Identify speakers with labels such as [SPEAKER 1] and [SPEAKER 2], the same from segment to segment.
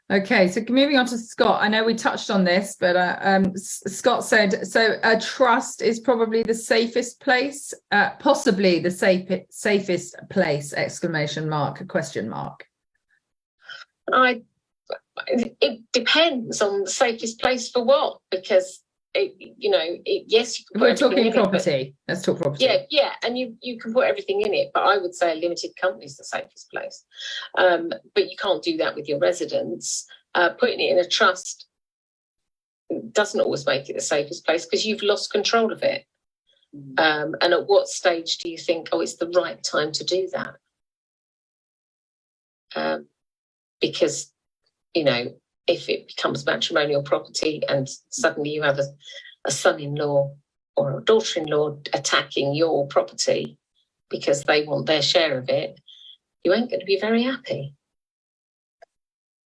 [SPEAKER 1] Okay, so moving on to Scott. I know we touched on this, but Scott said, so a trust is probably the safest place, possibly the safest place, exclamation mark, question mark.
[SPEAKER 2] It depends on the safest place for what, because yes, you can
[SPEAKER 1] we're talking property. Let's talk property.
[SPEAKER 2] Yeah, and you can put everything in it, but I would say a limited company is the safest place. But you can't do that with your residence. Putting it in a trust doesn't always make it the safest place because you've lost control of it. And at what stage do you think, it's the right time to do that? Because if it becomes matrimonial property and suddenly you have a son-in-law or a daughter-in-law attacking your property because they want their share of it, you ain't going to be very happy.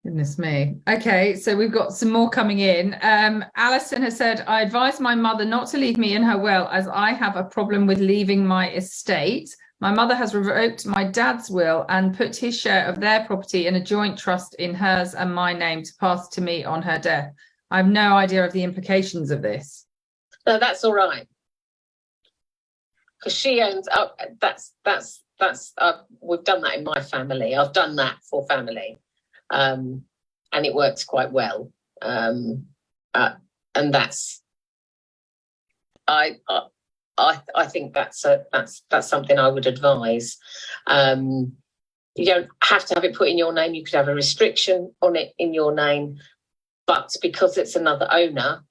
[SPEAKER 1] Goodness me. Okay, so we've got some more coming in. Alison has said, I advise my mother not to leave me in her will as I have a problem with leaving my estate. My mother has revoked my dad's will and put his share of their property in a joint trust in hers and my name to pass to me on her death. I have no idea of the implications of this.
[SPEAKER 2] No, that's all right. Because she owns up. That's we've done that in my family. I've done that for family, and it works quite well. And that's I think that's something I would advise. You don't have to have it put in your name. You could have a restriction on it in your name, but because it's another owner,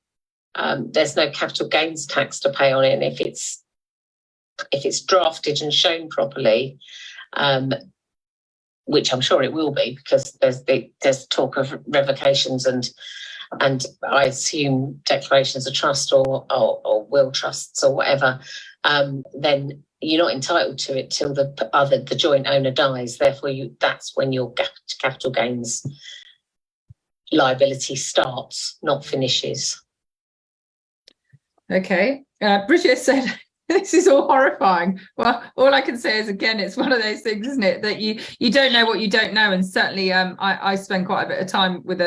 [SPEAKER 2] there's no capital gains tax to pay on it. And if it's drafted and shown properly, which I'm sure it will be, because there's talk of revocations and I assume declarations of trust or will trusts or whatever, then you're not entitled to it till the joint owner dies. Therefore, that's when your capital gains liability starts, not finishes.
[SPEAKER 1] Okay. Bridget said, this is all horrifying. Well, all I can say is, again, it's one of those things, isn't it, that you don't know what you don't know. And certainly I spend quite a bit of time with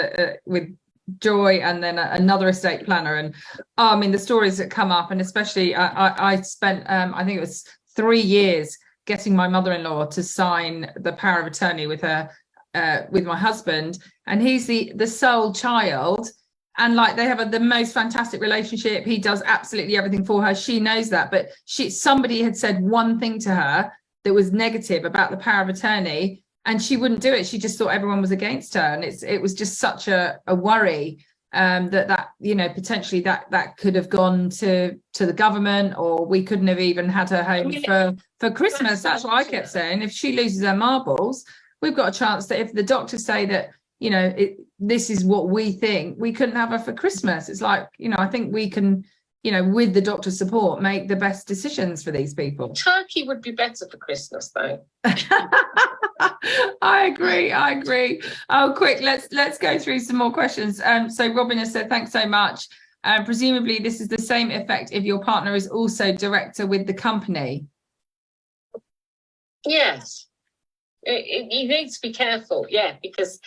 [SPEAKER 1] Joy and then another estate planner, and the stories that come up, and especially I spent I think it was 3 years getting my mother-in-law to sign the power of attorney with her with my husband, and he's the sole child, and they have the most fantastic relationship. He does absolutely everything for her. She knows that, but somebody had said one thing to her that was negative about the power of attorney, and she wouldn't do it. She just thought everyone was against her. And it was just such a worry that potentially that could have gone to the government, or we couldn't have even had her home for Christmas. That's what I kept saying. If she loses her marbles, we've got a chance that if the doctors say that, this is what we think, we couldn't have her for Christmas. It's I think we can, with the doctor's support, make the best decisions for these people.
[SPEAKER 2] Turkey would be better for Christmas, though.
[SPEAKER 1] I agree. Oh, quick, let's go through some more questions. So Robin has said, thanks so much. Presumably this is the same effect if your partner is also director with the company.
[SPEAKER 2] Yes. You need to be careful, because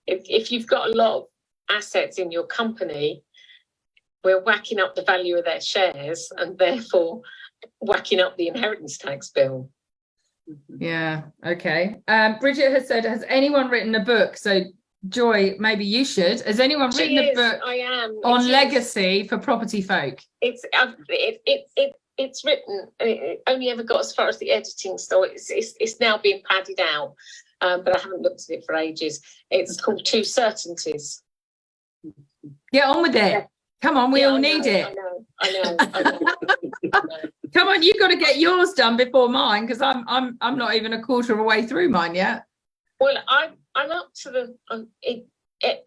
[SPEAKER 2] if you've got a lot of assets in your company, we're whacking up the value of their shares and therefore whacking up the inheritance tax bill.
[SPEAKER 1] Yeah, okay. Bridget has said, has anyone written a book? So Joy, maybe you should. Has anyone written a book on legacy for property folk?
[SPEAKER 2] It's written. It only ever got as far as the editing, so it's now being padded out. But I haven't looked at it for ages. It's called Two Certainties.
[SPEAKER 1] Get on with it. Yeah. Come on, we all need it.
[SPEAKER 2] I know.
[SPEAKER 1] Come on, you've got to get yours done before mine, because I'm not even a quarter of a way through mine yet.
[SPEAKER 2] Well, I'm up to the.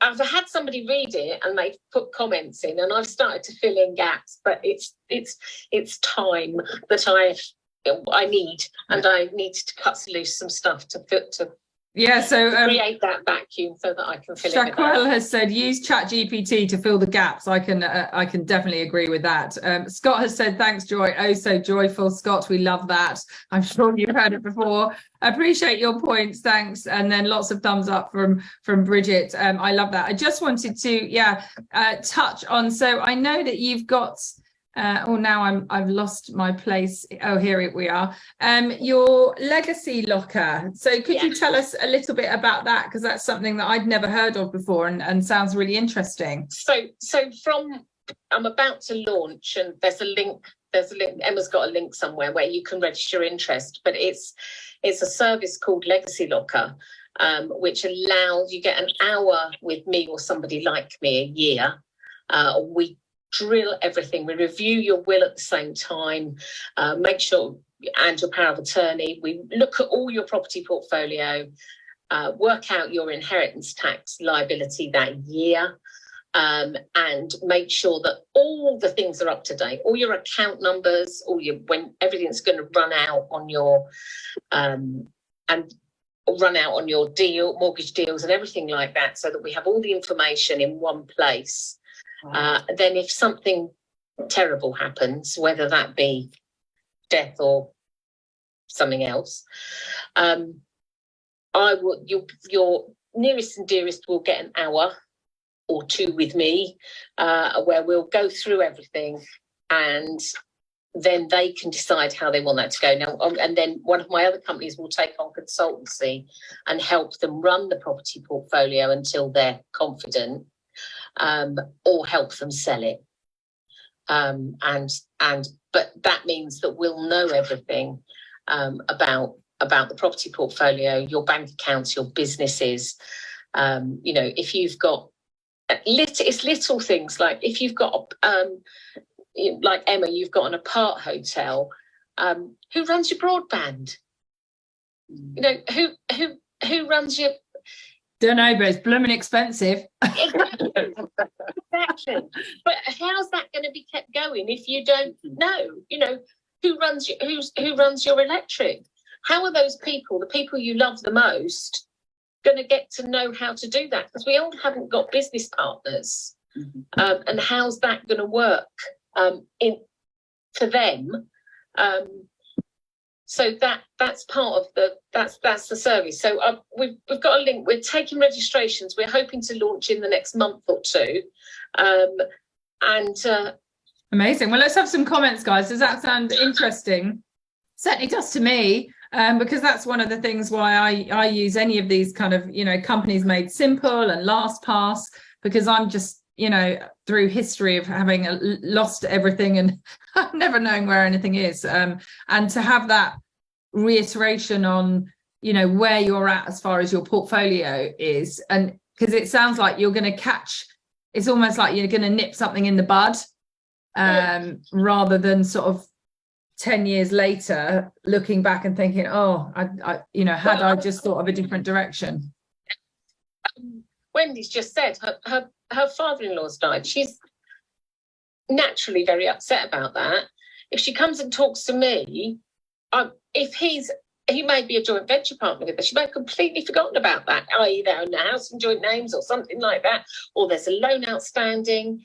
[SPEAKER 2] I've had somebody read it and they've put comments in, and I've started to fill in gaps. But it's time that I need, and I need to cut loose some stuff to
[SPEAKER 1] Yeah, so
[SPEAKER 2] create that vacuum so that I can fill it.
[SPEAKER 1] Shaquelle has said use ChatGPT to fill the gaps. I can definitely agree with that. Scott has said thanks, Joy. Oh, so joyful, Scott. We love that. I'm sure you've heard it before. Appreciate your points. Thanks. And then lots of thumbs up from Bridget. I love that. I just wanted to touch on. So I know that you've got. Now I've lost my place. Oh, here we are. Your legacy locker. So could you tell us a little bit about that? Because that's something that I'd never heard of before and sounds really interesting.
[SPEAKER 2] So I'm about to launch, and there's a link. Emma's got a link somewhere where you can register interest, but it's a service called Legacy Locker, which allows you get an hour with me or somebody like me a year. We drill everything. We review your will at the same time, make sure, and your power of attorney. We look at all your property portfolio, work out your inheritance tax liability that year, and make sure that all the things are up to date, all your account numbers, when everything's going to run out on your mortgage deals and everything like that, so that we have all the information in one place. Then if something terrible happens, whether that be death or something else, your nearest and dearest will get an hour or two with me, where we'll go through everything, and then they can decide how they want that to go. Now, and then one of my other companies will take on consultancy and help them run the property portfolio until they're confident. Or help them sell it, but that means that we'll know everything about the property portfolio, your bank accounts, your businesses. If you've got it's little things like if you've got like Emma, you've got an apart hotel. Who runs your broadband? Who runs your.
[SPEAKER 1] Don't know, but it's blooming expensive.
[SPEAKER 2] Exactly. But how's that going to be kept going if you don't know? Who runs your electric? How are those people, the people you love the most, going to get to know how to do that? Because we all haven't got business partners, and how's that going to work for them? So that's part of that's the service. So we've got a link. We're taking registrations. We're hoping to launch in the next month or two.
[SPEAKER 1] Amazing. Well, let's have some comments, guys. Does that sound interesting? Certainly does to me, because that's one of the things why I use any of these kind of companies made simple and LastPass, because I'm just through history of having lost everything and never knowing where anything is, and to have that reiteration on where you're at as far as your portfolio is, and because it sounds like you're going to catch, it's almost like you're going to nip something in the bud, rather than sort of 10 years later looking back and thinking, I just thought of a different direction.
[SPEAKER 2] Wendy's just said her father-in-law's died. She's naturally very upset about that. If she comes and talks to me, if he may be a joint venture partner with her, she may have completely forgotten about that, i.e. they own the house in joint names or something like that, or there's a loan outstanding.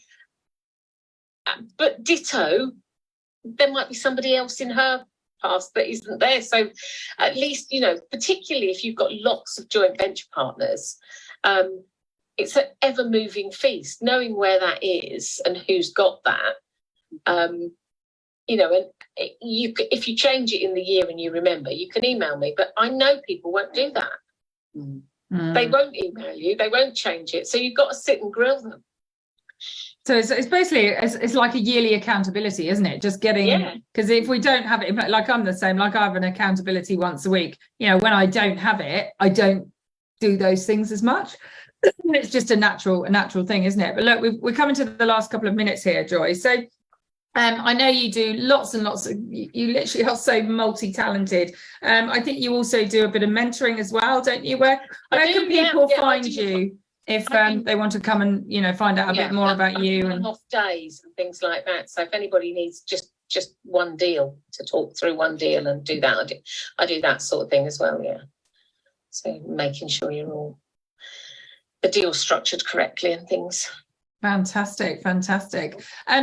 [SPEAKER 2] But ditto, there might be somebody else in her past that isn't there. So at least, particularly if you've got lots of joint venture partners, it's an ever-moving feast, knowing where that is and who's got that. And if you change it in the year and you remember, you can email me. But I know people won't do that. They won't email you. They won't change it. So you've got to sit and grill them.
[SPEAKER 1] So it's basically it's like a yearly accountability, isn't it? Just getting, because if we don't have it, like I'm the same, like I have an accountability once a week. When I don't have it, I don't do those things as much. It's just a natural thing, isn't it? But look, we're coming to the last couple of minutes here, Joy. So I know you do lots and lots of, you literally are so multi-talented. I think you also do a bit of mentoring as well, don't you? Where can people find you if they want to come and find out a bit more about you and
[SPEAKER 2] off days and things like that? So if anybody needs just one deal, to talk through one deal and do that, I do that sort of thing as well. So making sure the deal structured correctly and things.
[SPEAKER 1] Fantastic.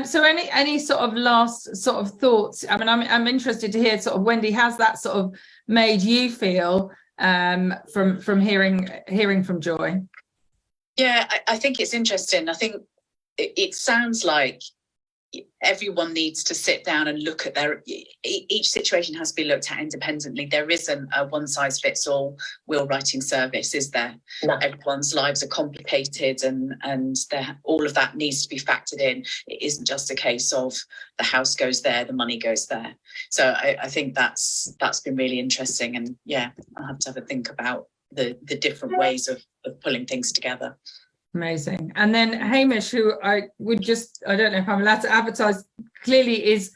[SPEAKER 1] So any sort of last sort of thoughts? I mean, I'm interested to hear sort of, Wendy, has that sort of made you feel from hearing from Joy?
[SPEAKER 3] Yeah, I think it's interesting. I think it sounds like everyone needs to sit down and look at each situation has to be looked at independently. There isn't a one size fits all will writing service, is there?
[SPEAKER 2] No.
[SPEAKER 3] Everyone's lives are complicated, and all of that needs to be factored in. It isn't just a case of the house goes there, the money goes there. So I think that's been really interesting, and yeah, I'll have to have a think about the different ways of pulling things together.
[SPEAKER 1] Amazing. And then Hamish, who I don't know if I'm allowed to advertise, clearly is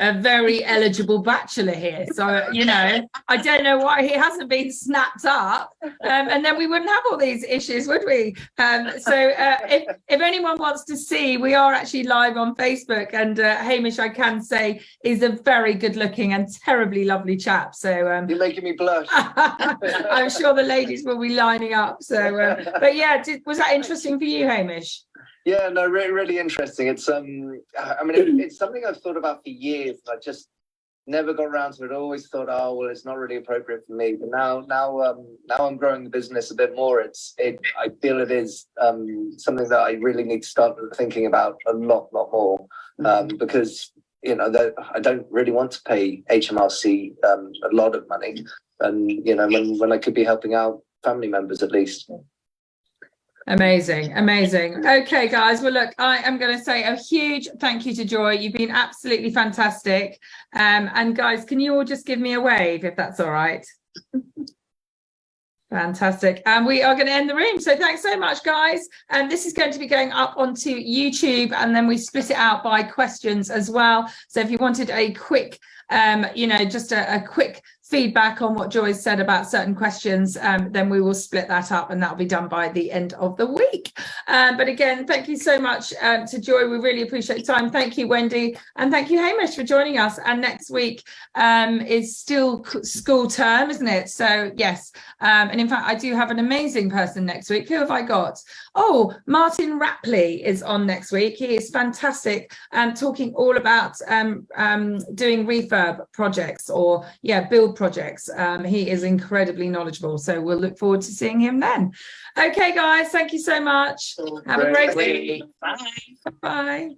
[SPEAKER 1] a very eligible bachelor here. So, you know, I don't know why he hasn't been snapped up. And then we wouldn't have all these issues, would we? If anyone wants to see, we are actually live on Facebook, and Hamish, I can say, is a very good looking and terribly lovely chap. So
[SPEAKER 4] you're making me blush.
[SPEAKER 1] I'm sure the ladies will be lining up. So, but yeah, was that interesting for you, Hamish?
[SPEAKER 4] Yeah, no, really interesting. It's I mean, it's something I've thought about for years. I just never got around to it. I always thought, oh well, it's not really appropriate for me. But now I'm growing the business a bit more. I feel it is something that I really need to start thinking about a lot more, because you know that I don't really want to pay HMRC a lot of money, and you know when I could be helping out family members at least.
[SPEAKER 1] Amazing. Okay, guys. Well, look, I am going to say a huge thank you to Joy. You've been absolutely fantastic. And guys, can you all just give me a wave if that's all right? Fantastic. And we are going to end the room. So thanks so much, guys. And this is going to be going up onto YouTube, and then we split it out by questions as well. So if you wanted a quick, just a quick feedback on what Joy said about certain questions, then we will split that up, and that'll be done by the end of the week. But again, thank you so much to Joy. We really appreciate your time. Thank you, Wendy, and thank you, Hamish, for joining us. And next week is still school term, isn't it? So yes, and in fact, I do have an amazing person next week. Who have I got? Oh, Martin Rapley is on next week. He is fantastic, talking all about doing refurb projects or build projects. He is incredibly knowledgeable, so we'll look forward to seeing him then. Okay, guys, thank you so much. Have a great week.
[SPEAKER 3] Bye.
[SPEAKER 1] Bye.